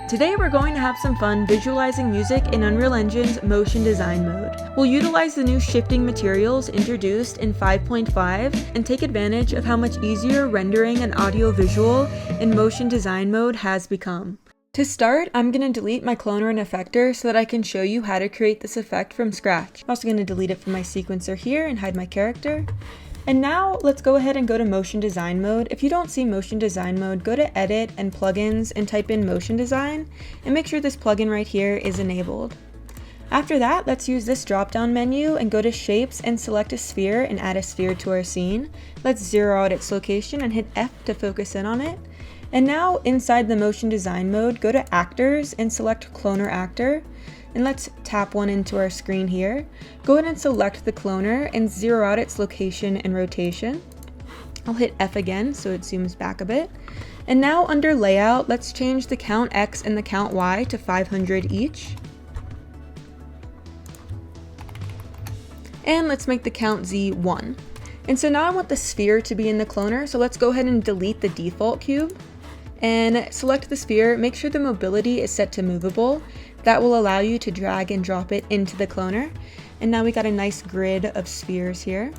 Today we're going to have some fun visualizing music in Unreal Engine's motion design mode. We'll utilize the new shifting materials introduced in 5.5 and take advantage of how much easier rendering an audio-visual in motion design mode has become. To start, I'm going to delete my cloner and effector so that I can show you how to create this effect from scratch. I'm also going to delete it from my sequencer here and hide my character. And now let's go ahead and go to motion design mode. If you don't see motion design mode, go to edit and plugins and type in motion design and make sure this plugin right here is enabled. After that, let's use this drop down menu and go to shapes and select a sphere and add a sphere to our scene. Let's zero out its location and hit F to focus in on it. And now inside the motion design mode, go to actors and select cloner actor. And let's tap one into our screen here. Go ahead and select the cloner and zero out its location and rotation. I'll hit F again so it zooms back a bit. And now under layout, let's change the count X and the count Y to 500 each. And let's make the count Z 1. And so now I want the sphere to be in the cloner, so let's go ahead and delete the default cube. And select the sphere, make sure the mobility is set to movable. That will allow you to drag and drop it into the cloner. And now we got a nice grid of spheres here.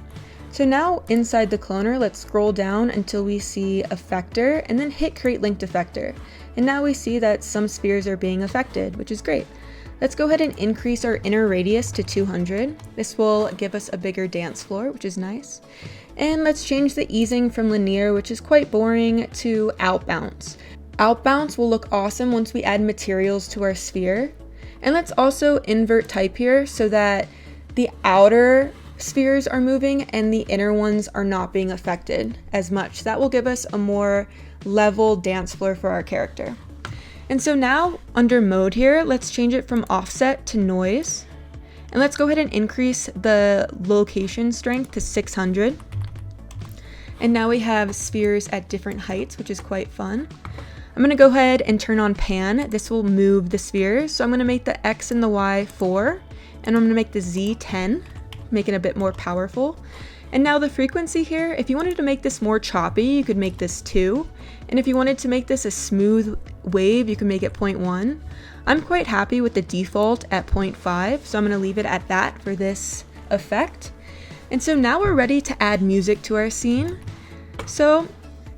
So now inside the cloner, let's scroll down until we see effector and then hit create linked effector. And now we see that some spheres are being affected, which is great. Let's go ahead and increase our inner radius to 200. This will give us a bigger dance floor, which is nice. And let's change the easing from linear, which is quite boring, to outbounce. Outbounce will look awesome once we add materials to our sphere. And let's also invert type here so that the outer spheres are moving and the inner ones are not being affected as much. That will give us a more level dance floor for our character. And so now under mode here, let's change it from offset to noise. And let's go ahead and increase the location strength to 600. And now we have spheres at different heights, which is quite fun. I'm going to go ahead and turn on pan. This will move the spheres. So I'm going to make the X and the Y 4, and I'm going to make the Z 10, make it a bit more powerful. And now the frequency here, if you wanted to make this more choppy, you could make this 2. And if you wanted to make this a smooth wave, you can make it 0.1. I'm quite happy with the default at 0.5, so I'm going to leave it at that for this effect. And so now we're ready to add music to our scene. So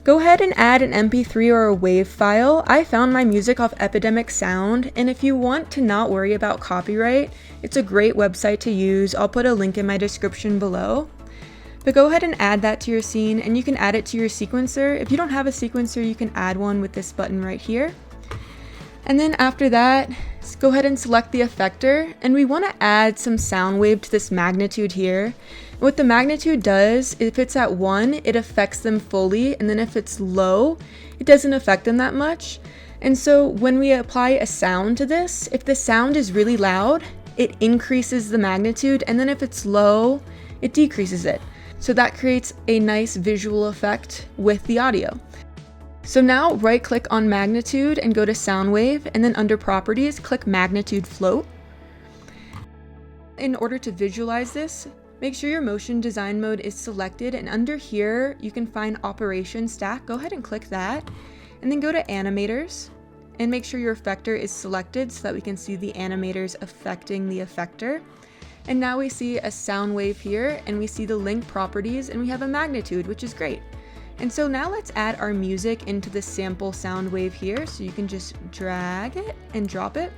go ahead and add an MP3 or a WAV file. I found my music off Epidemic Sound, and if you want to not worry about copyright, it's a great website to use. I'll put a link in my description below. But go ahead and add that to your scene, and you can add it to your sequencer. If you don't have a sequencer, you can add one with this button right here. And then after that, go ahead and select the effector, and we want to add some sound wave to this magnitude here. And what the magnitude does, if it's at 1, it affects them fully, and then if it's low, it doesn't affect them that much. And so when we apply a sound to this, if the sound is really loud, it increases the magnitude, and then if it's low, it decreases it. So that creates a nice visual effect with the audio. So now right click on magnitude and go to sound wave, and then under properties, click magnitude float. In order to visualize this, make sure your motion design mode is selected, and under here you can find operation stack. Go ahead and click that, and then go to animators and make sure your effector is selected so that we can see the animators affecting the effector. And now we see a sound wave here, and we see the link properties, and we have a magnitude, which is great. And so now let's add our music into the sample sound wave here. So you can just drag it and drop it.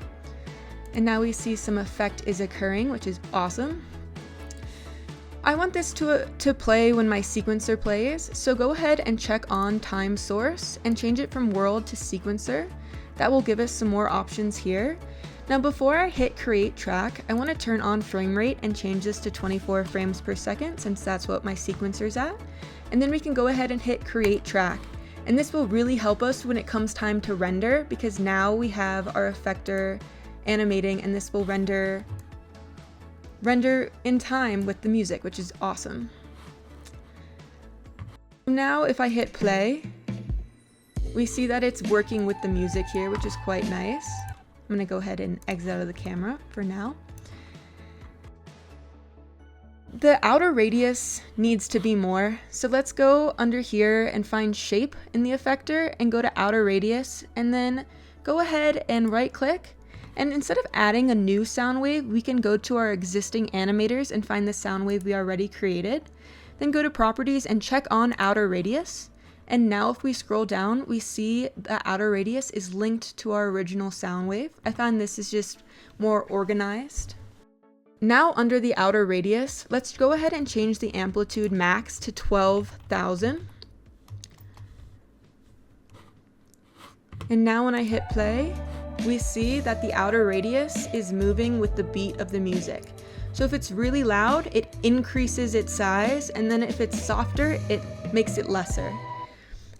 And now we see some effect is occurring, which is awesome. I want this to play when my sequencer plays. So go ahead and check on time source and change it from world to sequencer. That will give us some more options here. Now before I hit create track, I want to turn on frame rate and change this to 24 frames per second since that's what my sequencer's at. And then we can go ahead and hit create track. And this will really help us when it comes time to render, because now we have our effector animating, and this will render in time with the music, which is awesome. Now if I hit play, we see that it's working with the music here, which is quite nice. I'm going to go ahead and exit out of the camera for now. The outer radius needs to be more, so let's go under here and find shape in the effector and go to outer radius, and then go ahead and right click, and instead of adding a new sound wave, we can go to our existing animators and find the sound wave we already created. Then go to properties and check on outer radius. And now if we scroll down, we see the outer radius is linked to our original sound wave. I found this is just more organized. Now under the outer radius, let's go ahead and change the amplitude max to 12,000. And now when I hit play, we see that the outer radius is moving with the beat of the music. So if it's really loud, it increases its size, and then if it's softer, it makes it lesser.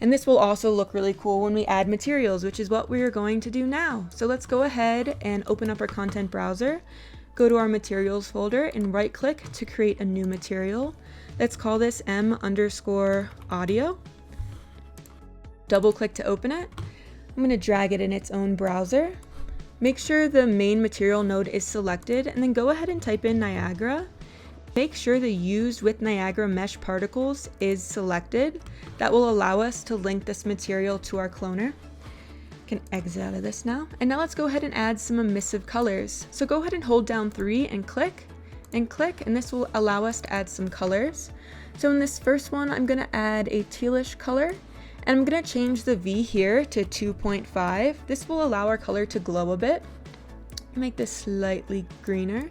And this will also look really cool when we add materials, which is what we're going to do now. So let's go ahead and open up our content browser, go to our materials folder and right click to create a new material. Let's call this M_audio. Double click to open it. I'm going to drag it in its own browser. Make sure the main material node is selected and then go ahead and type in Niagara. Make sure the Used with Niagara Mesh Particles is selected. That will allow us to link this material to our cloner. Can exit out of this now. And now let's go ahead and add some emissive colors. So go ahead and hold down 3 and click, and this will allow us to add some colors. So in this first one, I'm going to add a tealish color, and I'm going to change the V here to 2.5. This will allow our color to glow a bit. Make this slightly greener.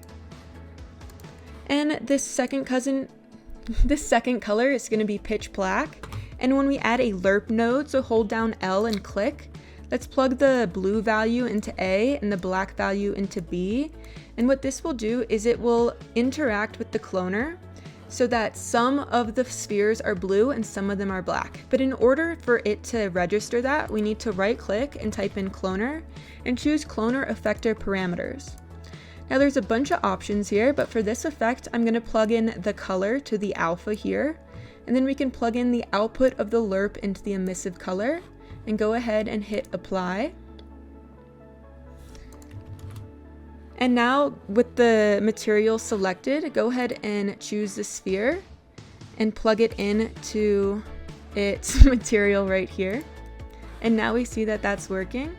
And this second color is going to be pitch black. And when we add a lerp node, so hold down L and click, let's plug the blue value into A and the black value into B. And what this will do is it will interact with the cloner so that some of the spheres are blue and some of them are black. But in order for it to register that, we need to right click and type in cloner and choose cloner effector parameters. Now there's a bunch of options here, but for this effect, I'm going to plug in the color to the alpha here, and then we can plug in the output of the lerp into the emissive color, and go ahead and hit apply. And now with the material selected, go ahead and choose the sphere and plug it into its material right here. And now we see that that's working.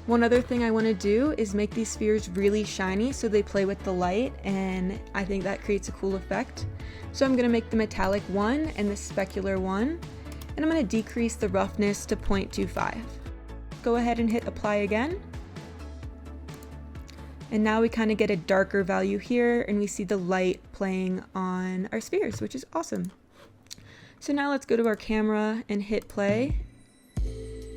One other thing I want to do is make these spheres really shiny so they play with the light, and I think that creates a cool effect. So I'm going to make the metallic 1 and the specular 1, and I'm going to decrease the roughness to 0.25. Go ahead and hit apply again. And now we kind of get a darker value here, and we see the light playing on our spheres, which is awesome. So now let's go to our camera and hit play.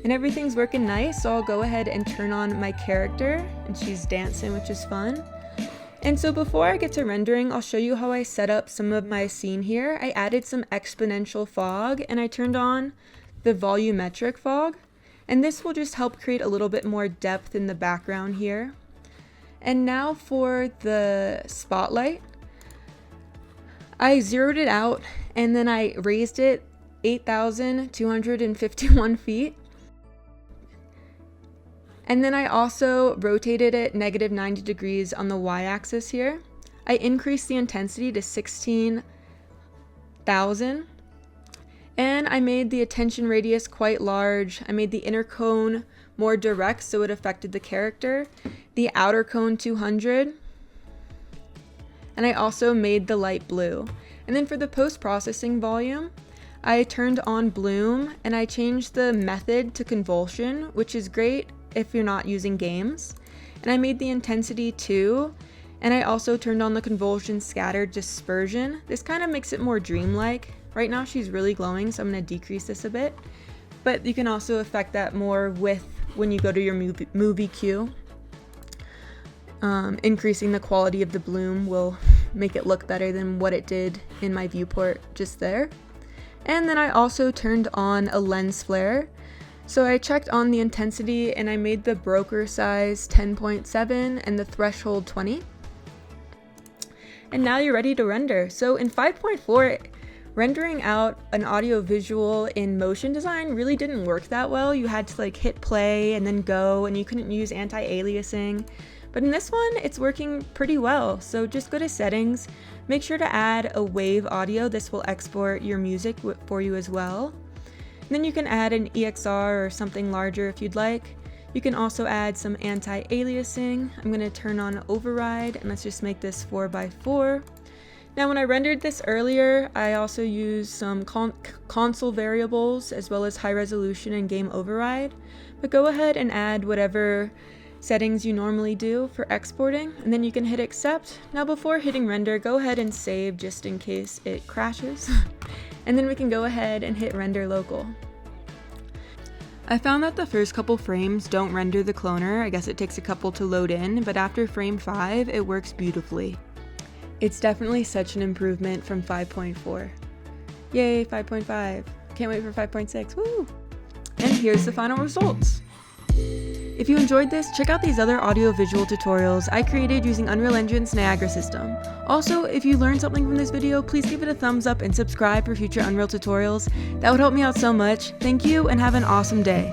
And everything's working nice, so I'll go ahead and turn on my character, and she's dancing, which is fun. And so before I get to rendering, I'll show you how I set up some of my scene here. I added some exponential fog, and I turned on the volumetric fog. And this will just help create a little bit more depth in the background here. And now for the spotlight. I zeroed it out, and then I raised it 8,251 feet. And then I also rotated it -90 degrees on the y-axis here. I increased the intensity to 16,000. And I made the attention radius quite large. I made the inner cone more direct so it affected the character. The outer cone 200. And I also made the light blue. And then for the post-processing volume, I turned on bloom and I changed the method to convulsion, which is great if you're not using games. And I made the intensity 2, and I also turned on the convulsion scattered dispersion. This kind of makes it more dreamlike. Right now she's really glowing, so I'm going to decrease this a bit. But you can also affect that more with when you go to your movie queue. Increasing the quality of the bloom will make it look better than what it did in my viewport just there. And then I also turned on a lens flare. So I checked on the intensity and I made the broker size 10.7 and the threshold 20. And now you're ready to render. So in 5.4, rendering out an audio visual in motion design really didn't work that well. You had to like hit play and then go, and you couldn't use anti-aliasing. But in this one, it's working pretty well. So just go to settings, make sure to add a wave audio. This will export your music for you as well. And then you can add an EXR or something larger if you'd like. You can also add some anti-aliasing. I'm going to turn on override, and let's just make this 4x4. Now when I rendered this earlier, I also used some console variables as well as high resolution and game override, but go ahead and add whatever settings you normally do for exporting, and then you can hit accept. Now before hitting render, go ahead and save just in case it crashes, and then we can go ahead and hit render local. I found that the first couple frames don't render the cloner. I guess it takes a couple to load in, but after frame 5, it works beautifully. It's definitely such an improvement from 5.4. Yay, 5.5. Can't wait for 5.6. Woo! And here's the final results. If you enjoyed this, check out these other audio-visual tutorials I created using Unreal Engine's Niagara system. Also, if you learned something from this video, please give it a thumbs up and subscribe for future Unreal tutorials. That would help me out so much. Thank you and have an awesome day.